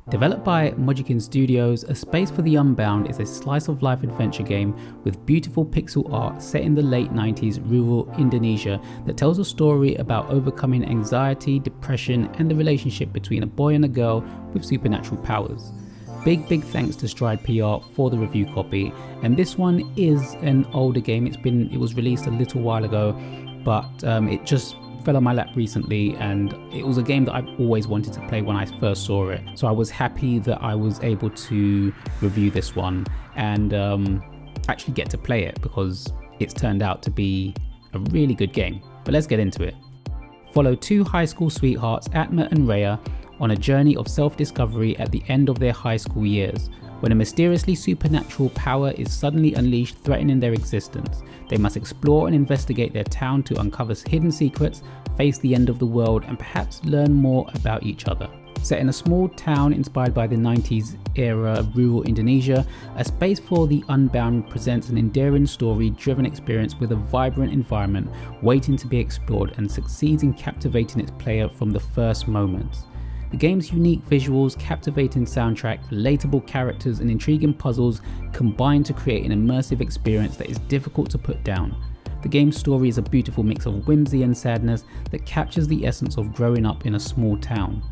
Developed by Mojikin Studios, A Space for the Unbound is a slice-of-life adventure game with beautiful pixel art set in the late 90s rural Indonesia that tells a story about overcoming anxiety, depression, and the relationship between a boy and a girl with supernatural powers. Big thanks to Stride PR for the review copy, and this one is an older game. It was released a little while ago, but it just fell on my lap recently, and it was a game that I've always wanted to play when I first saw it. So I was happy that I was able to review this one and actually get to play it, because it's turned out to be a really good game. But let's get into it. Follow two high school sweethearts, Atma and Rhea, on a journey of self-discovery at the end of their high school years. When a mysteriously supernatural power is suddenly unleashed, threatening their existence, they must explore and investigate their town to uncover hidden secrets, face the end of the world, and perhaps learn more about each other. Set in a small town inspired by the 90s era rural Indonesia, A Space for the Unbound presents an endearing story-driven experience with a vibrant environment waiting to be explored, and succeeds in captivating its player from the first moments. The game's unique visuals, captivating soundtrack, relatable characters, and intriguing puzzles combine to create an immersive experience that is difficult to put down. The game's story is a beautiful mix of whimsy and sadness that captures the essence of growing up in a small town.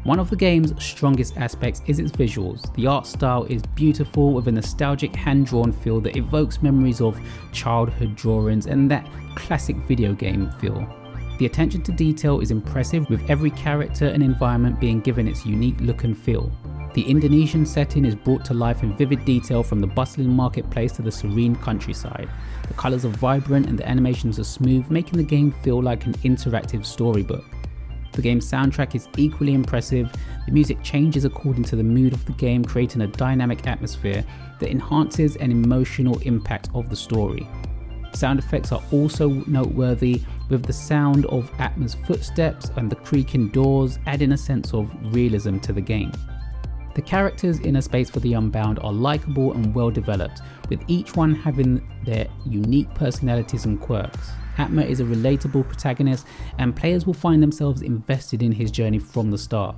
One of the game's strongest aspects is its visuals. The art style is beautiful, with a nostalgic hand-drawn feel that evokes memories of childhood drawings and that classic video game feel. The attention to detail is impressive, with every character and environment being given its unique look and feel. The Indonesian setting is brought to life in vivid detail, from the bustling marketplace to the serene countryside. The colours are vibrant and the animations are smooth, making the game feel like an interactive storybook. The game's soundtrack is equally impressive. The music changes according to the mood of the game, creating a dynamic atmosphere that enhances an emotional impact of the story. Sound effects are also noteworthy, with the sound of Atma's footsteps and the creaking doors adding a sense of realism to the game. The characters in A Space for the Unbound are likable and well developed, with each one having their unique personalities and quirks. Atma is a relatable protagonist, and players will find themselves invested in his journey from the start.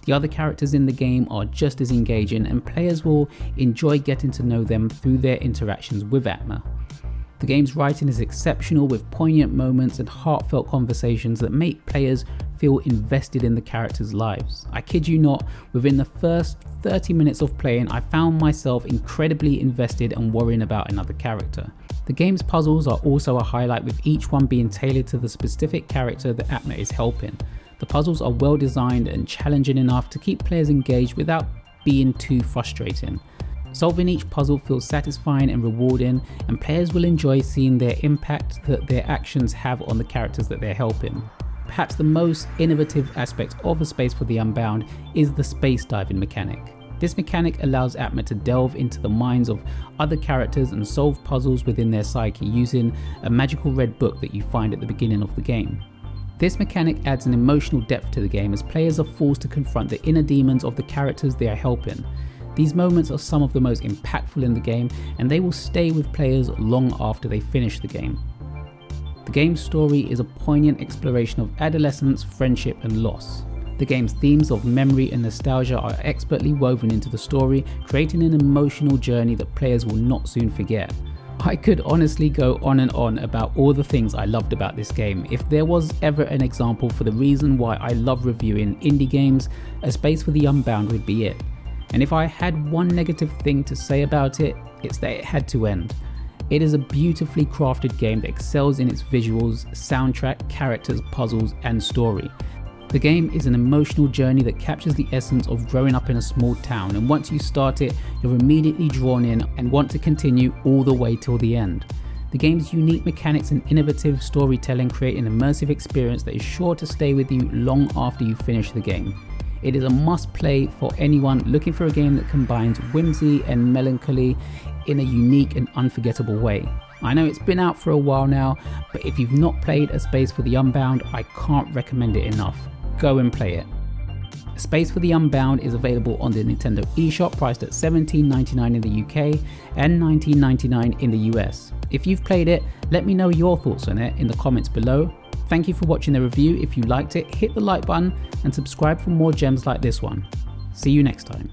The other characters in the game are just as engaging, and players will enjoy getting to know them through their interactions with Atma. The game's writing is exceptional, with poignant moments and heartfelt conversations that make players feel invested in the characters' lives. I kid you not, within the first 30 minutes of playing, I found myself incredibly invested and worrying about another character. The game's puzzles are also a highlight, with each one being tailored to the specific character that Atma is helping. The puzzles are well designed and challenging enough to keep players engaged without being too frustrating. Solving each puzzle feels satisfying and rewarding, and players will enjoy seeing their impact that their actions have on the characters that they're helping. Perhaps the most innovative aspect of A Space for the Unbound is the space diving mechanic. This mechanic allows Atma to delve into the minds of other characters and solve puzzles within their psyche using a magical red book that you find at the beginning of the game. This mechanic adds an emotional depth to the game, as players are forced to confront the inner demons of the characters they are helping. These moments are some of the most impactful in the game, and they will stay with players long after they finish the game. The game's story is a poignant exploration of adolescence, friendship, and loss. The game's themes of memory and nostalgia are expertly woven into the story, creating an emotional journey that players will not soon forget. I could honestly go on and on about all the things I loved about this game. If there was ever an example for the reason why I love reviewing indie games, A Space for the Unbound would be it. And if I had one negative thing to say about it, it's that it had to end. It is a beautifully crafted game that excels in its visuals, soundtrack, characters, puzzles, and story. The game is an emotional journey that captures the essence of growing up in a small town, and once you start it, you're immediately drawn in and want to continue all the way till the end. The game's unique mechanics and innovative storytelling create an immersive experience that is sure to stay with you long after you finish the game. It is a must-play for anyone looking for a game that combines whimsy and melancholy in a unique and unforgettable way. I know it's been out for a while now, but if you've not played A Space for the Unbound, I can't recommend it enough. Go and play it. A Space for the Unbound is available on the Nintendo eShop, priced at $17.99 in the UK and $19.99 in the US. If you've played it, let me know your thoughts on it in the comments below. Thank you for watching the review. If you liked it, hit the like button and subscribe for more gems like this one. See you next time.